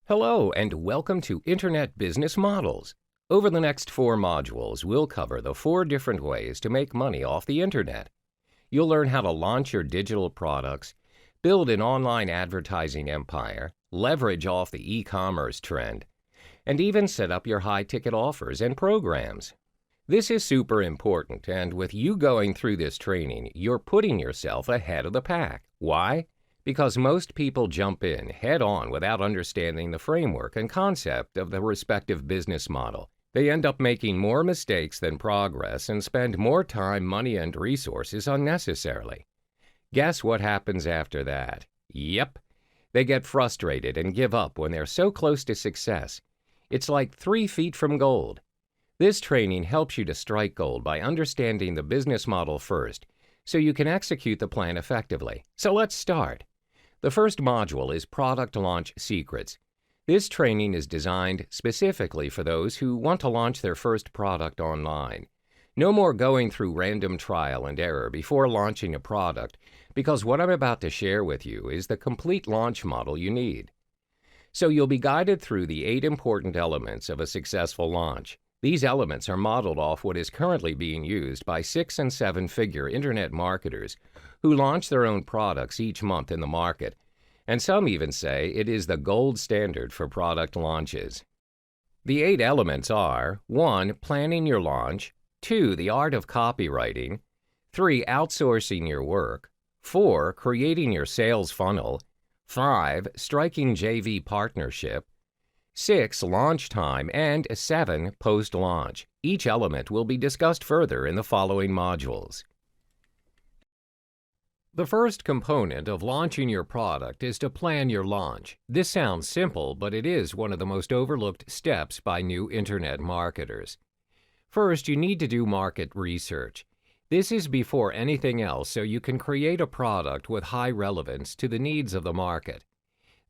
Hello and welcome to Internet Business Models. Over the next 4 modules, we'll cover the 4 different ways to make money off the Internet. You'll learn how to launch your digital products, build an online advertising empire, leverage off the e-commerce trend, and even set up your high-ticket offers and programs. This is super important, and with you going through this training, you're putting yourself ahead of the pack. Why? Because most people jump in head-on without understanding the framework and concept of the respective business model. They end up making more mistakes than progress and spend more time, money, and resources unnecessarily. Guess what happens after that? Yep, they get frustrated and give up when they're so close to success. It's like 3 feet from gold. This training helps you to strike gold by understanding the business model first, so you can execute the plan effectively. So let's start. The first module is Product Launch Secrets. This training is designed specifically for those who want to launch their first product online. No more going through random trial and error before launching a product, because what I'm about to share with you is the complete launch model you need. So you'll be guided through the 8 important elements of a successful launch. These elements are modeled off what is currently being used by 6- and 7-figure internet marketers who launch their own products each month in the market, and some even say it is the gold standard for product launches. The 8 elements are: 1. Planning your launch, 2. The art of copywriting, 3. Outsourcing your work, 4. Creating your sales funnel, 5. Striking JV partnership, 6. Launch time, and 7. Post-launch. Each element will be discussed further in the following modules. The first component of launching your product is to plan your launch. This sounds simple, but it is one of the most overlooked steps by new internet marketers. First, you need to do market research. This is before anything else, so you can create a product with high relevance to the needs of the market.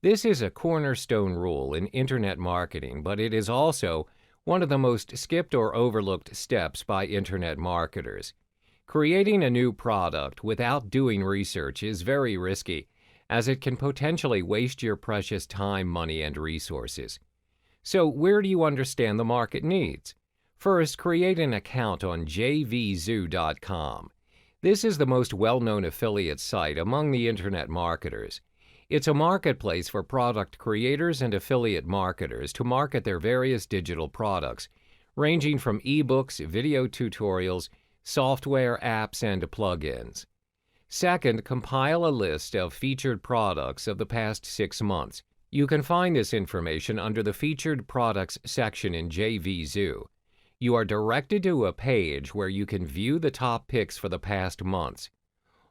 This is a cornerstone rule in internet marketing, but it is also one of the most skipped or overlooked steps by internet marketers. Creating a new product without doing research is very risky, as it can potentially waste your precious time, money, and resources. So where do you understand the market needs? First, create an account on jvzoo.com. This is the most well-known affiliate site among the internet marketers. It's a marketplace for product creators and affiliate marketers to market their various digital products, ranging from ebooks, video tutorials, software, apps, and plugins. Second, compile a list of featured products of the past 6 months. You can find this information under the Featured Products section in JVZoo. You are directed to a page where you can view the top picks for the past months.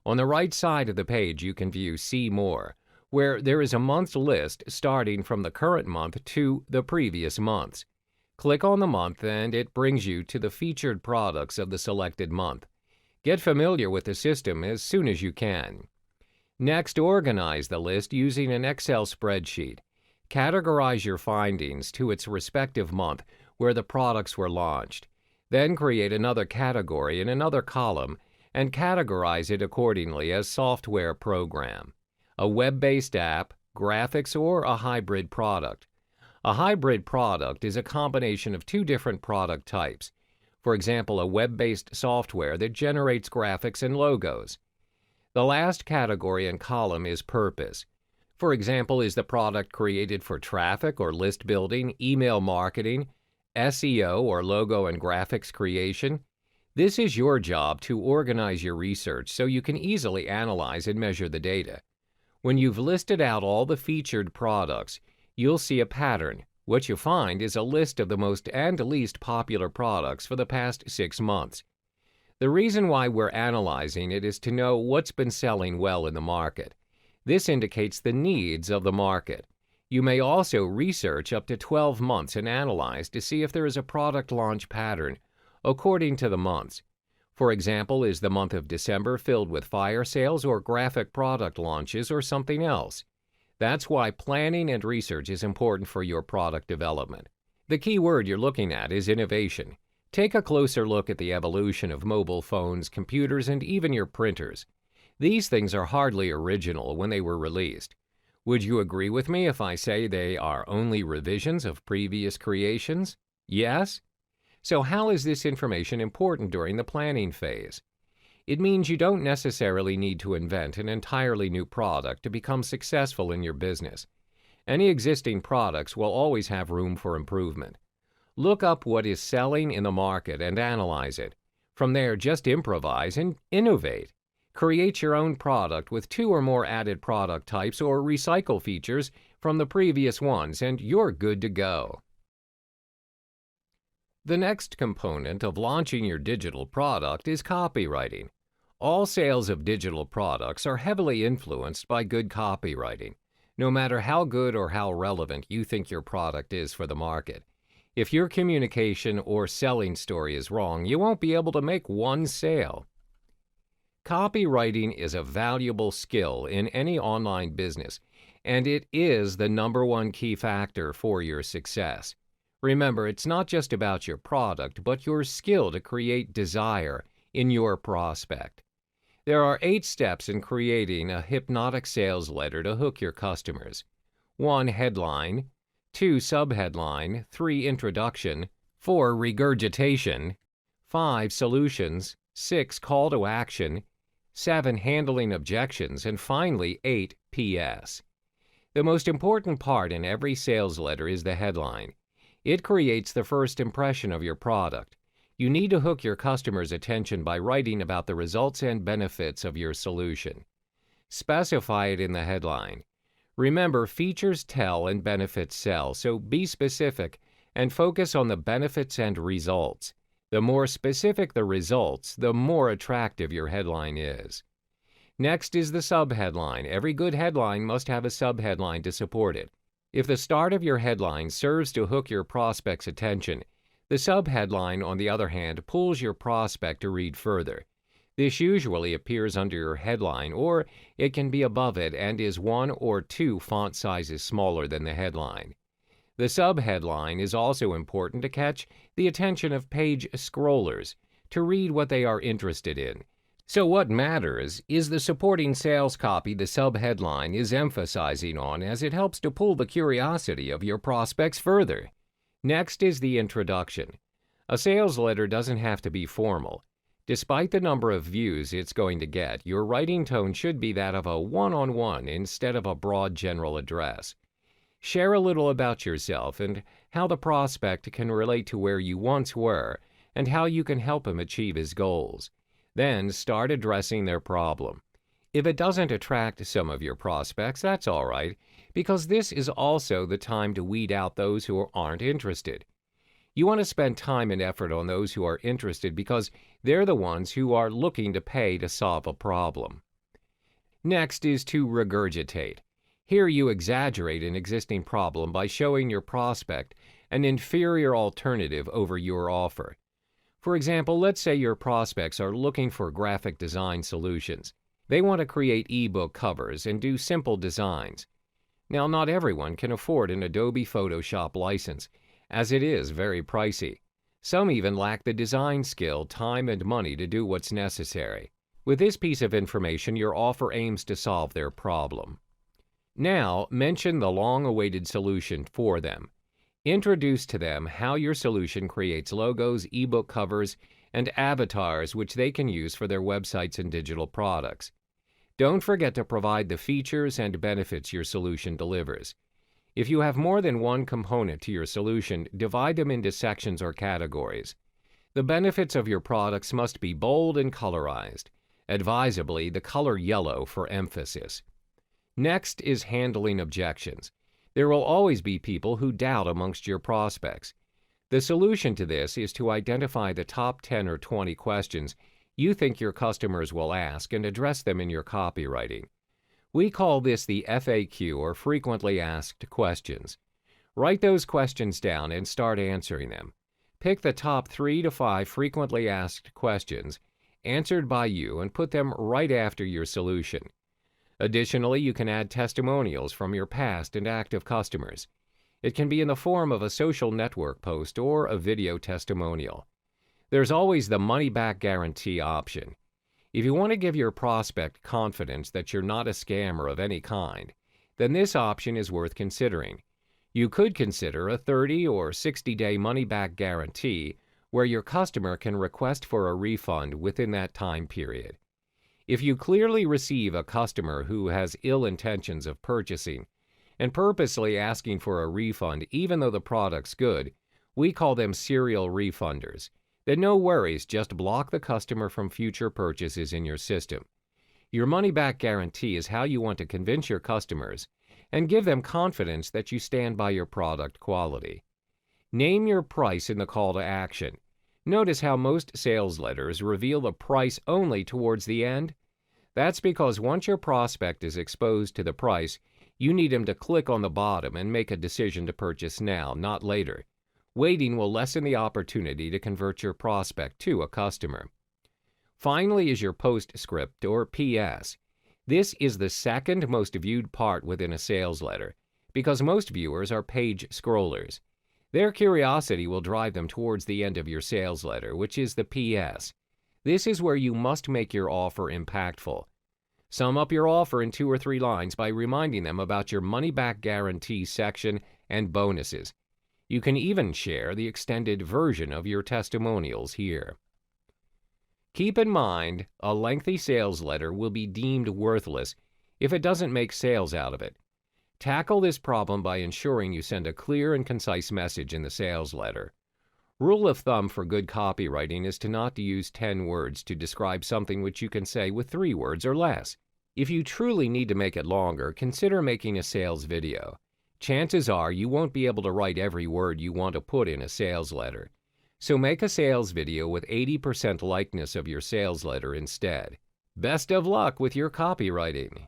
On the right side of the page, you can view See More, where there is a month's list starting from the current month to the previous months. Click on the month and it brings you to the featured products of the selected month. Get familiar with the system as soon as you can. Next, organize the list using an Excel spreadsheet. Categorize your findings to its respective month where the products were launched. Then create another category in another column and categorize it accordingly as software program, a web-based app, graphics, or a hybrid product. A hybrid product is a combination of 2 different product types. For example, a web-based software that generates graphics and logos. The last category and column is purpose. For example, is the product created for traffic or list building, email marketing, SEO, or logo and graphics creation? This is your job to organize your research so you can easily analyze and measure the data. When you've listed out all the featured products, you'll see a pattern. What you find is a list of the most and least popular products for the past 6 months. The reason why we're analyzing it is to know what's been selling well in the market. This indicates the needs of the market. You may also research up to 12 months and analyze to see if there is a product launch pattern according to the months. For example, is the month of December filled with fire sales or graphic product launches or something else? That's why planning and research is important for your product development. The key word you're looking at is innovation. Take a closer look at the evolution of mobile phones, computers, and even your printers. These things are hardly original when they were released. Would you agree with me if I say they are only revisions of previous creations? Yes? So how is this information important during the planning phase? It means you don't necessarily need to invent an entirely new product to become successful in your business. Any existing products will always have room for improvement. Look up what is selling in the market and analyze it. From there, just improvise and innovate. Create your own product with 2 or more added product types or recycle features from the previous ones, and you're good to go. The next component of launching your digital product is copywriting. All sales of digital products are heavily influenced by good copywriting, no matter how good or how relevant you think your product is for the market. If your communication or selling story is wrong, you won't be able to make one sale. Copywriting is a valuable skill in any online business, and it is the #1 key factor for your success. Remember, it's not just about your product, but your skill to create desire in your prospect. There are 8 steps in creating a hypnotic sales letter to hook your customers. 1. Headline. 2. Subheadline. 3. Introduction. 4. Regurgitation. 5. Solutions. 6. Call to action. 7. Handling objections. And finally, 8. PS. The most important part in every sales letter is the headline. It creates the first impression of your product. You need to hook your customers' attention by writing about the results and benefits of your solution. Specify it in the headline. Remember, features tell and benefits sell, so be specific and focus on the benefits and results. The more specific the results, the more attractive your headline is. Next is the subheadline. Every good headline must have a subheadline to support it. If the start of your headline serves to hook your prospect's attention, the subheadline, on the other hand, pulls your prospect to read further. This usually appears under your headline, or it can be above it and is 1 or 2 font sizes smaller than the headline. The subheadline is also important to catch the attention of page scrollers, to read what they are interested in. So what matters is the supporting sales copy the subheadline is emphasizing on, as it helps to pull the curiosity of your prospects further. Next is the introduction. A sales letter doesn't have to be formal. Despite the number of views it's going to get, your writing tone should be that of a one-on-one instead of a broad general address. Share a little about yourself and how the prospect can relate to where you once were and how you can help him achieve his goals. Then start addressing their problem. If it doesn't attract some of your prospects, that's all right, because this is also the time to weed out those who aren't interested. You want to spend time and effort on those who are interested because they're the ones who are looking to pay to solve a problem. Next is to regurgitate. Here you exaggerate an existing problem by showing your prospect an inferior alternative over your offer. For example, let's say your prospects are looking for graphic design solutions. They want to create ebook covers and do simple designs. Now, not everyone can afford an Adobe Photoshop license, as it is very pricey. Some even lack the design skill, time, and money to do what's necessary. With this piece of information, your offer aims to solve their problem. Now, mention the long-awaited solution for them. Introduce to them how your solution creates logos, ebook covers, and avatars which they can use for their websites and digital products. Don't forget to provide the features and benefits your solution delivers. If you have more than one component to your solution, divide them into sections or categories. The benefits of your products must be bold and colorized, advisably the color yellow for emphasis. Next is handling objections. There will always be people who doubt amongst your prospects. The solution to this is to identify the top 10 or 20 questions you think your customers will ask and address them in your copywriting. We call this the FAQ, or frequently asked questions. Write those questions down and start answering them. Pick the top 3 to 5 frequently asked questions answered by you and put them right after your solution. Additionally, you can add testimonials from your past and active customers. It can be in the form of a social network post or a video testimonial. There's always the money-back guarantee option. If you want to give your prospect confidence that you're not a scammer of any kind, then this option is worth considering. You could consider a 30 or 60-day money-back guarantee where your customer can request for a refund within that time period. If you clearly receive a customer who has ill intentions of purchasing and purposely asking for a refund even though the product's good, we call them serial refunders. Then no worries, just block the customer from future purchases in your system. Your money-back guarantee is how you want to convince your customers and give them confidence that you stand by your product quality. Name your price in the call to action. Notice how most sales letters reveal the price only towards the end? That's because once your prospect is exposed to the price, you need him to click on the bottom and make a decision to purchase now, not later. Waiting will lessen the opportunity to convert your prospect to a customer. Finally is your postscript or PS. This is the second most viewed part within a sales letter because most viewers are page scrollers. Their curiosity will drive them towards the end of your sales letter, which is the PS. This is where you must make your offer impactful. Sum up your offer in 2 or 3 lines by reminding them about your money-back guarantee section and bonuses. You can even share the extended version of your testimonials here. Keep in mind, a lengthy sales letter will be deemed worthless if it doesn't make sales out of it. Tackle this problem by ensuring you send a clear and concise message in the sales letter. Rule of thumb for good copywriting is to not use 10 words to describe something which you can say with 3 words or less. If you truly need to make it longer, consider making a sales video. Chances are you won't be able to write every word you want to put in a sales letter. So make a sales video with 80% likeness of your sales letter instead. Best of luck with your copywriting.